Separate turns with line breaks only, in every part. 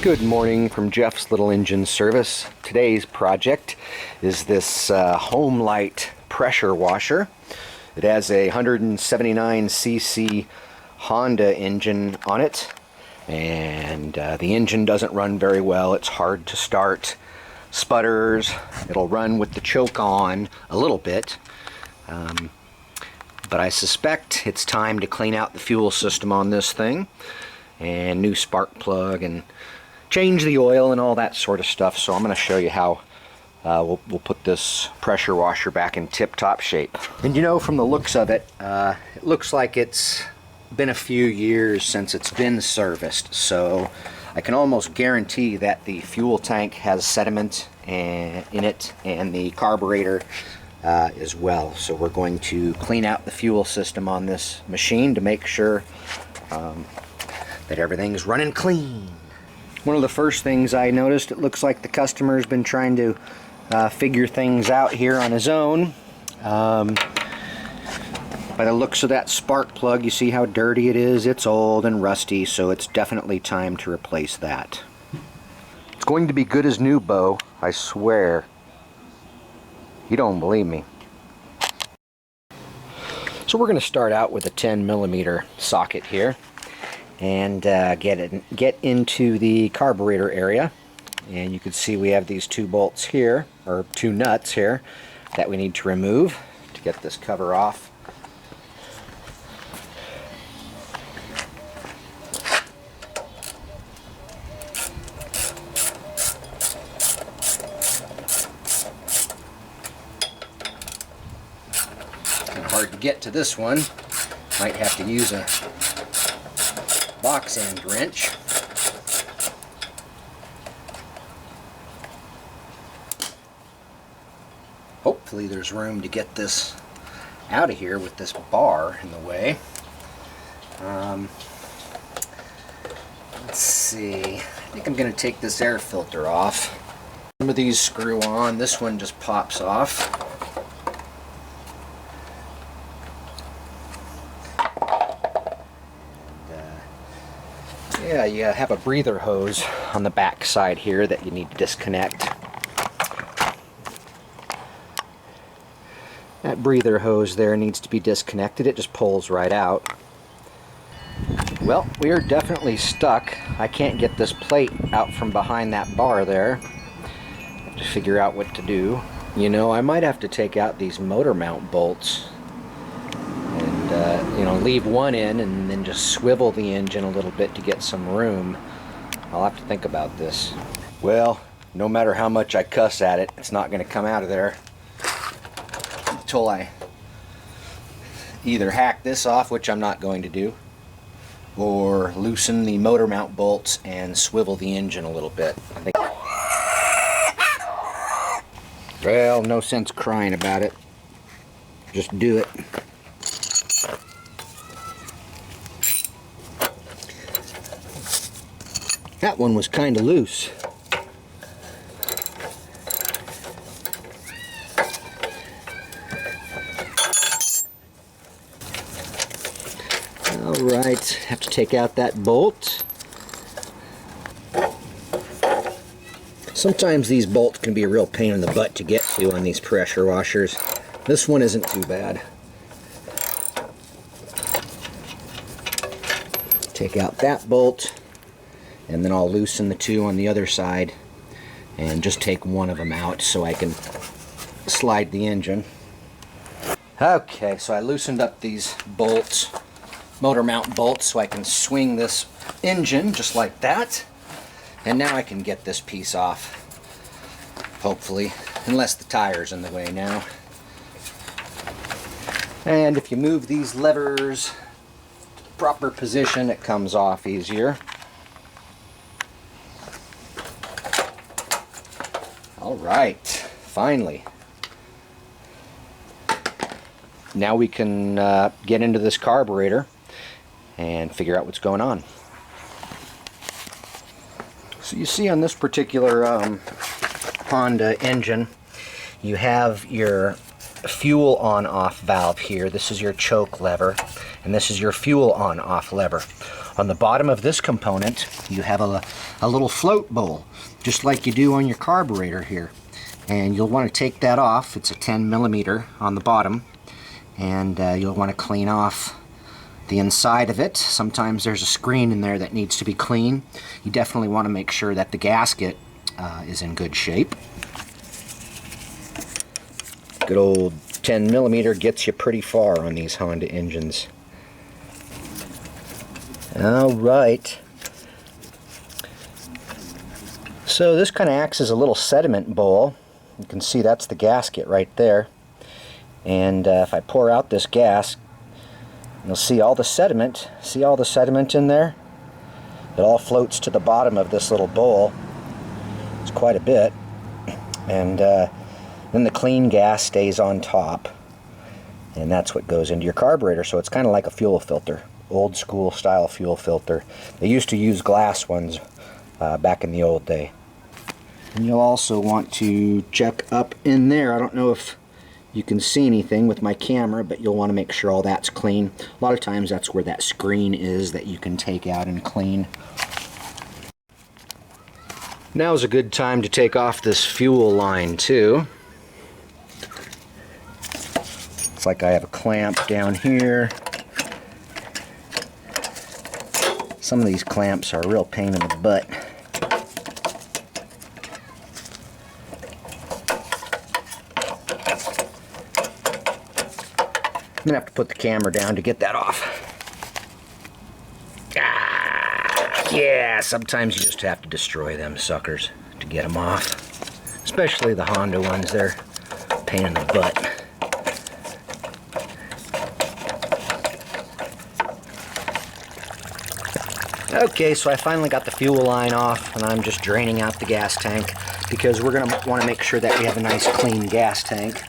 Good morning from Jeff's Little Engine Service. Today's project is this HOMELITE Pressure Washer. It has a 179cc Honda engine on it, and the engine doesn't run very well. It's hard to start, sputters. It'll run with the choke on a little bit, but I suspect it's time to clean out the fuel system on this thing, and new spark plug, and change the oil and all that sort of stuff. So I'm going to show you how we'll put this pressure washer back in tip-top shape. And you know, from the looks of it, it looks like it's been a few years since it's been serviced, so I can almost guarantee that the fuel tank has sediment in it, and the carburetor as well. So we're going to clean out the fuel system on this machine to make sure that everything's running clean. One of the first things I noticed, it looks like the customer's been trying to figure things out here on his own. By the looks of that spark plug, you see how dirty it is. It's old and rusty, so it's definitely time to replace that. It's going to be good as new, Bo, I swear. You don't believe me. So we're going to start out with a 10mm socket here, and get into the carburetor area. And you can see we have these two bolts here, or two nuts here, that we need to remove to get this cover off. Kind of hard to get to this one. Might have to use a box end wrench. Hopefully there's room to get this out of here with this bar in the way. Let's see. I think I'm going to take this air filter off. Some of these screw on. This one just pops off. Yeah, you have a breather hose on the back side here that you need to disconnect. That breather hose there needs to be disconnected. It just pulls right out. Well, we are definitely stuck. I can't get this plate out from behind that bar there. I have to figure out what to do. You know, I might have to take out these motor mount bolts and, you know, leave one in and then just swivel the engine a little bit to get some room. I'll have to think about this. Well, no matter how much I cuss at it, it's not going to come out of there until I either hack this off, which I'm not going to do, or loosen the motor mount bolts and swivel the engine a little bit. I think. Well, no sense crying about it. Just do it. That one was kind of loose. Alright, have to take out that bolt. Sometimes these bolts can be a real pain in the butt to get to on these pressure washers. This one isn't too bad. Take out that bolt, and then I'll loosen the two on the other side and just take one of them out so I can slide the engine. Okay, so I loosened up these bolts, motor mount bolts, so I can swing this engine just like that, and now I can get this piece off, hopefully, unless the tire's in the way now. And if you move these levers to the proper position, it comes off easier. Alright, finally. Now we can get into this carburetor and figure out what's going on. So you see on this particular Honda engine, you have your fuel on-off valve here. This is your choke lever, and this is your fuel on-off lever. On the bottom of this component, you have a little float bowl, just like you do on your carburetor here. And you'll want to take that off. It's a 10mm on the bottom. And you'll want to clean off the inside of it. Sometimes there's a screen in there that needs to be clean. You definitely want to make sure that the gasket is in good shape. Good old 10mm gets you pretty far on these Honda engines. Alright. So this kind of acts as a little sediment bowl. You can see that's the gasket right there. And if I pour out this gas, you'll see all the sediment. See all the sediment in there? It all floats to the bottom of this little bowl. It's quite a bit. And then the clean gas stays on top. And that's what goes into your carburetor. So it's kind of like a fuel filter. Old school style fuel filter. They used to use glass ones back in the old day. And you'll also want to check up in there. I don't know if you can see anything with my camera, but you'll want to make sure all that's clean. A lot of times that's where that screen is that you can take out and clean. Now's a good time to take off this fuel line too. It's like I have a clamp down here. Some of these clamps are a real pain in the butt. I'm gonna have to put the camera down to get that off. Yeah, sometimes you just have to destroy them suckers to get them off. Especially the Honda ones, they're a pain in the butt. Okay, so I finally got the fuel line off, and I'm just draining out the gas tank because we're going to want to make sure that we have a nice clean gas tank.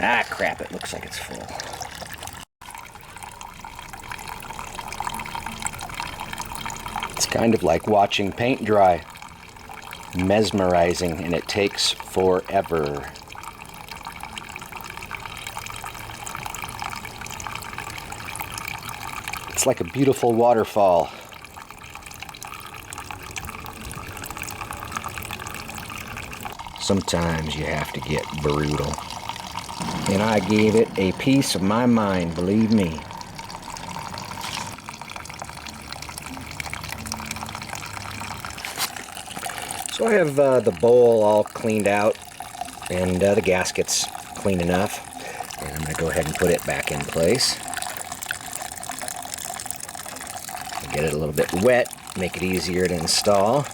Ah, crap, it looks like it's full. It's kind of like watching paint dry. Mesmerizing, and it takes forever. It's like a beautiful waterfall. Sometimes you have to get brutal. And I gave it a piece of my mind, believe me. So I have the bowl all cleaned out, and the gasket's clean enough. And I'm going to go ahead and put it back in place. Get it a little bit wet, make it easier to install.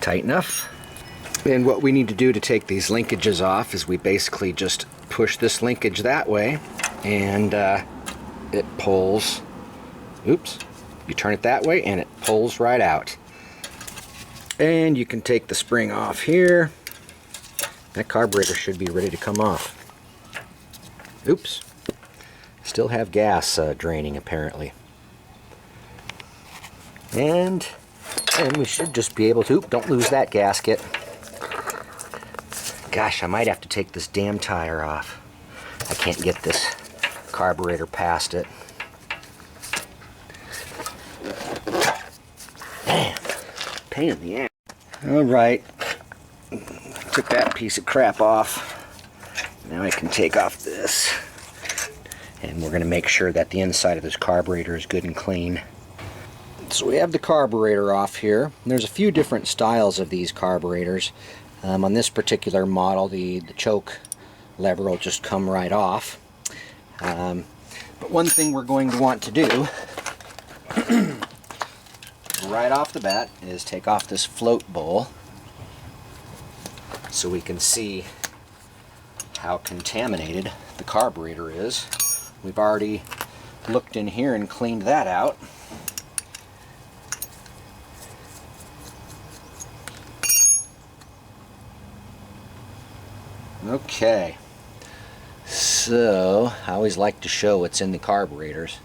Tight enough. And what we need to do to take these linkages off is we basically just push this linkage that way, and it pulls. Oops. You turn it that way and it pulls right out. And you can take the spring off here. That carburetor should be ready to come off. Oops. Still have gas draining apparently. And we should just be able to, don't lose that gasket. Gosh, I might have to take this damn tire off. I can't get this carburetor past it. Man, pain in the ass. Alright, took that piece of crap off. Now I can take off this. And we're going to make sure that the inside of this carburetor is good and clean. So we have the carburetor off here. There's a few different styles of these carburetors. On this particular model, the choke lever will just come right off. But one thing we're going to want to do right off the bat is take off this float bowl so we can see how contaminated the carburetor is. We've already looked in here and cleaned that out. Okay, so I always like to show what's in the carburetors.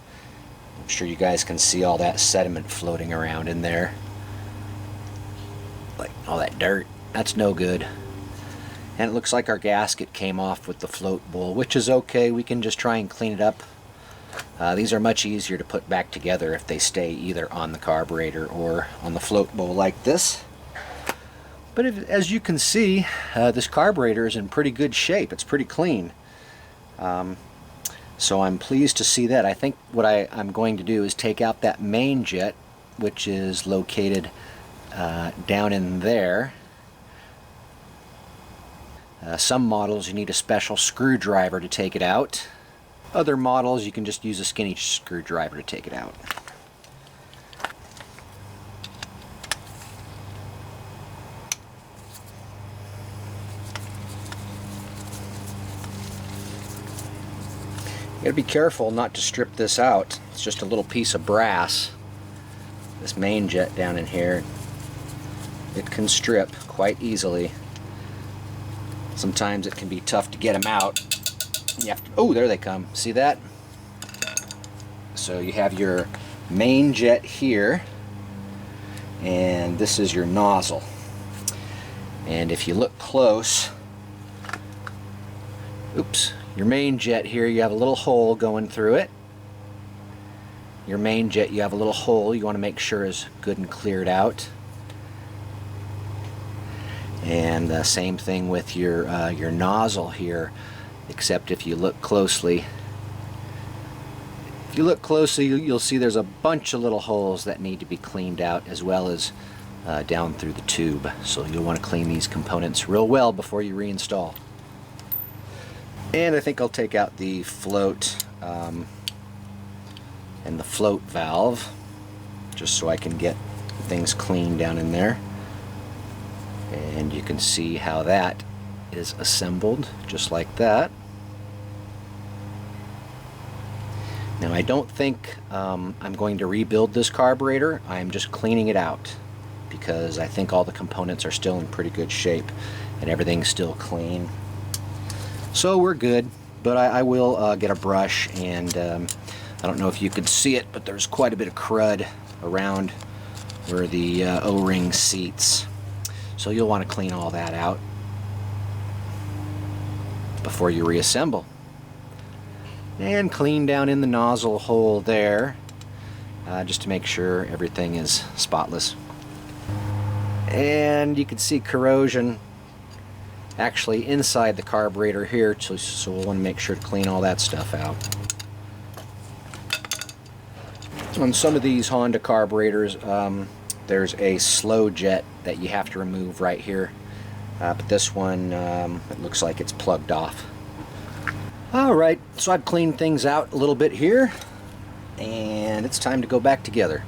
I'm sure you guys can see all that sediment floating around in there. like all that dirt. That's no good. And it looks like our gasket came off with the float bowl, which is okay. We can just try and clean it up. These are much easier to put back together if they stay either on the carburetor or on the float bowl like this. But as you can see, this carburetor is in pretty good shape. It's pretty clean. So I'm pleased to see that. I think what I'm going to do is take out that main jet, which is located down in there. Some models you need a special screwdriver to take it out. Other models you can just use a skinny screwdriver to take it out. You gotta be careful not to strip this out. It's just a little piece of brass. This main jet down in here, it can strip quite easily. Sometimes it can be tough to get them out. You have to, oh, there they come. See that? So you have your main jet here, and this is your nozzle. And if you look close, oops, your main jet here, you have a little hole going through it. Your main jet, you have a little hole you want to make sure is good and cleared out. And the same thing with your nozzle here, except if you look closely, you'll see there's a bunch of little holes that need to be cleaned out, as well as down through the tube. So you'll want to clean these components real well before you reinstall. And I think I'll take out the float and the float valve, just so I can get things clean down in there. And you can see how that is assembled, just like that. Now I don't think I'm going to rebuild this carburetor. I'm just cleaning it out because I think all the components are still in pretty good shape and everything's still clean. So we're good, but I will get a brush, and I don't know if you could see it, but there's quite a bit of crud around where the O-ring seats. So you'll want to clean all that out before you reassemble. And clean down in the nozzle hole there, just to make sure everything is spotless. And you can see corrosion actually inside the carburetor here, so we'll want to make sure to clean all that stuff out. On some of these Honda carburetors, there's a slow jet that you have to remove right here, but this one, it looks like it's plugged off. Alright, so I've cleaned things out a little bit here, and it's time to go back together.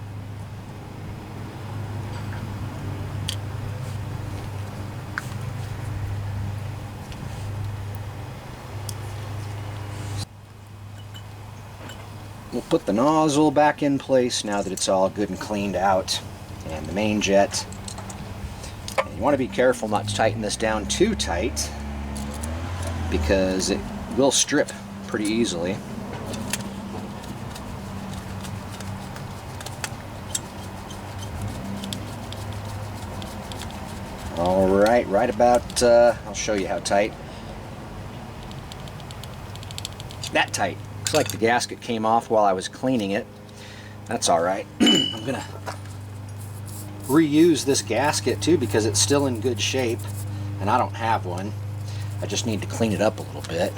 We'll put the nozzle back in place now that it's all good and cleaned out, and the main jet. And you want to be careful not to tighten this down too tight, because it will strip pretty easily. Alright, right about, I'll show you how tight. That tight. Looks like the gasket came off while I was cleaning it. That's alright. I'm gonna reuse this gasket too because it's still in good shape, and I don't have one. I just need to clean it up a little bit.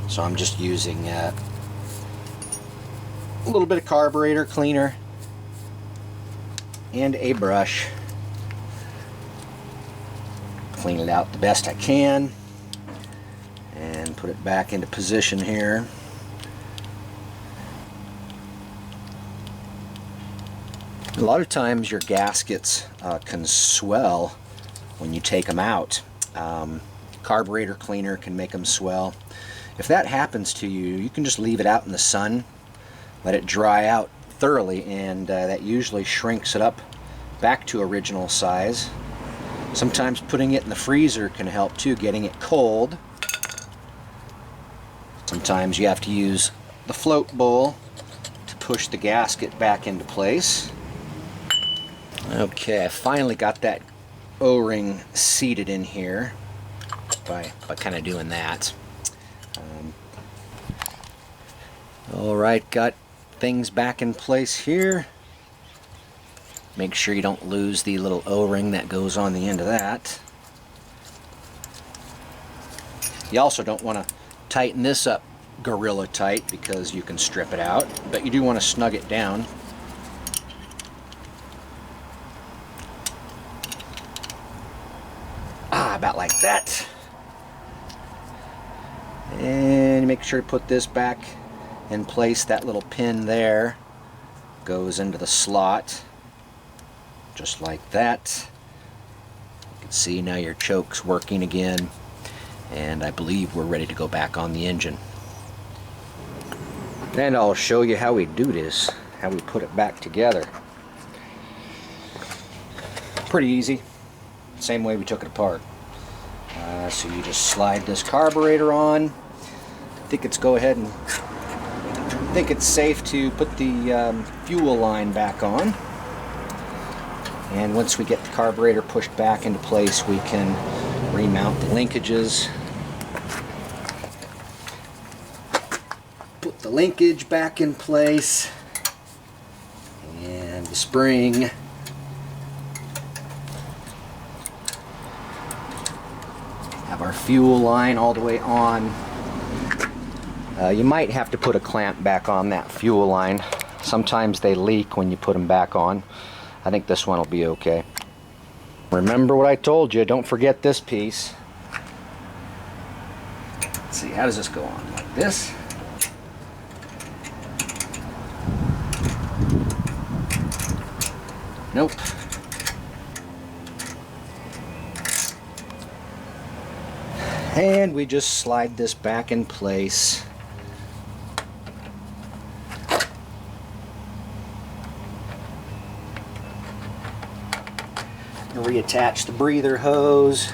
So I'm just using a little bit of carburetor cleaner and a brush. Clean it out the best I can and put it back into position here. A lot of times your gaskets can swell when you take them out. Carburetor cleaner can make them swell. If that happens to you, you can just leave it out in the sun, let it dry out thoroughly, and that usually shrinks it up back to original size. Sometimes putting it in the freezer can help too, getting it cold. Sometimes you have to use the float bowl to push the gasket back into place. Okay, I finally got that O-ring seated in here by kind of doing that. Alright, got things back in place here. Make sure you don't lose the little O-ring that goes on the end of that. You also don't want to tighten this up gorilla tight because you can strip it out, but you do want to snug it down. About like that. And make sure to put this back in place. That little pin there goes into the slot just like that. You can see now your choke's working again, and I believe we're ready to go back on the engine. And I'll show you how we do this, how we put it back together. Pretty easy, same way we took it apart. So you just slide this carburetor on. I think it's safe to put the fuel line back on. And once we get the carburetor pushed back into place, we can remount the linkages. Put the linkage back in place. And the spring. Have our fuel line all the way on. You might have to put a clamp back on that fuel line. Sometimes they leak when you put them back on. I think this one will be okay. Remember what I told you, don't forget this piece. Let's see, how does this go on? Like this? Nope. And we just slide this back in place. Reattach the breather hose.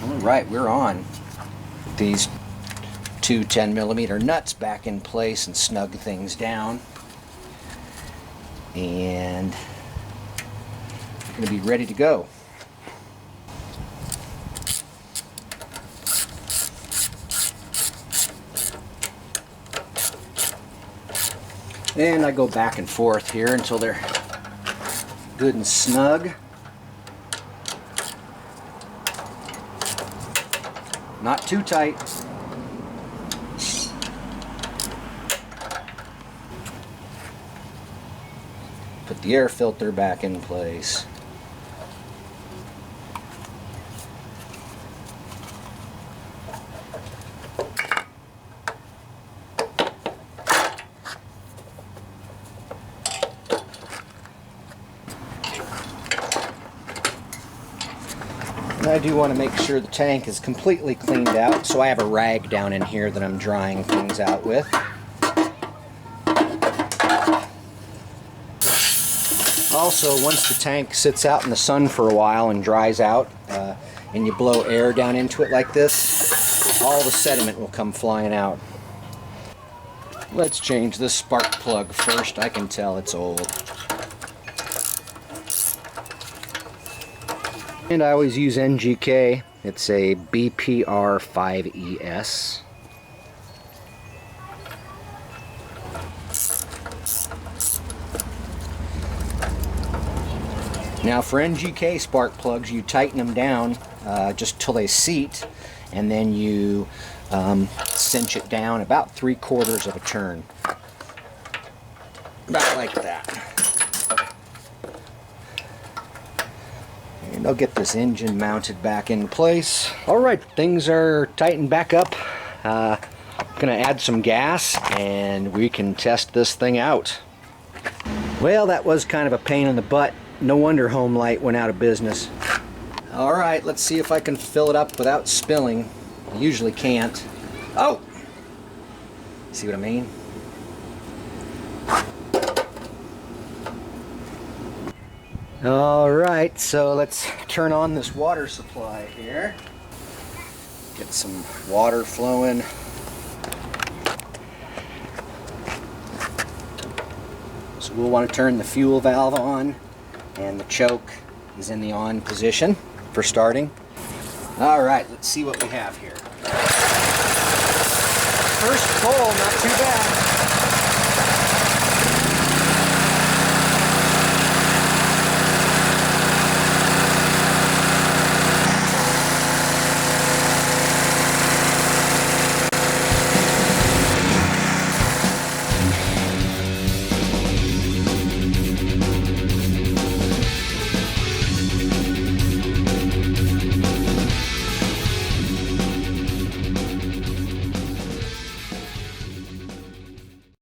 Alright, we're on. These two 10mm nuts back in place and snug things down. And we're going to be ready to go. And I go back and forth here until they're good and snug. Not too tight. Put the air filter back in place. And I do want to make sure the tank is completely cleaned out, so I have a rag down in here that I'm drying things out with. Also, once the tank sits out in the sun for a while and dries out, and you blow air down into it like this, all the sediment will come flying out. Let's change this spark plug first. I can tell it's old. And I always use NGK. It's a BPR5ES. Now for NGK spark plugs, you tighten them down just till they seat, and then you cinch it down about 3/4 of a turn. About like that. And I'll get this engine mounted back in place. Alright, things are tightened back up. I'm gonna add some gas and we can test this thing out. Well, that was kind of a pain in the butt. No wonder HOMELITE went out of business. Alright, let's see if I can fill it up without spilling. I usually can't. Oh! See what I mean? Alright, so let's turn on this water supply here. Get some water flowing. So we'll want to turn the fuel valve on, and the choke is in the on position for starting. Alright, let's see what we have here. First pull, not too bad.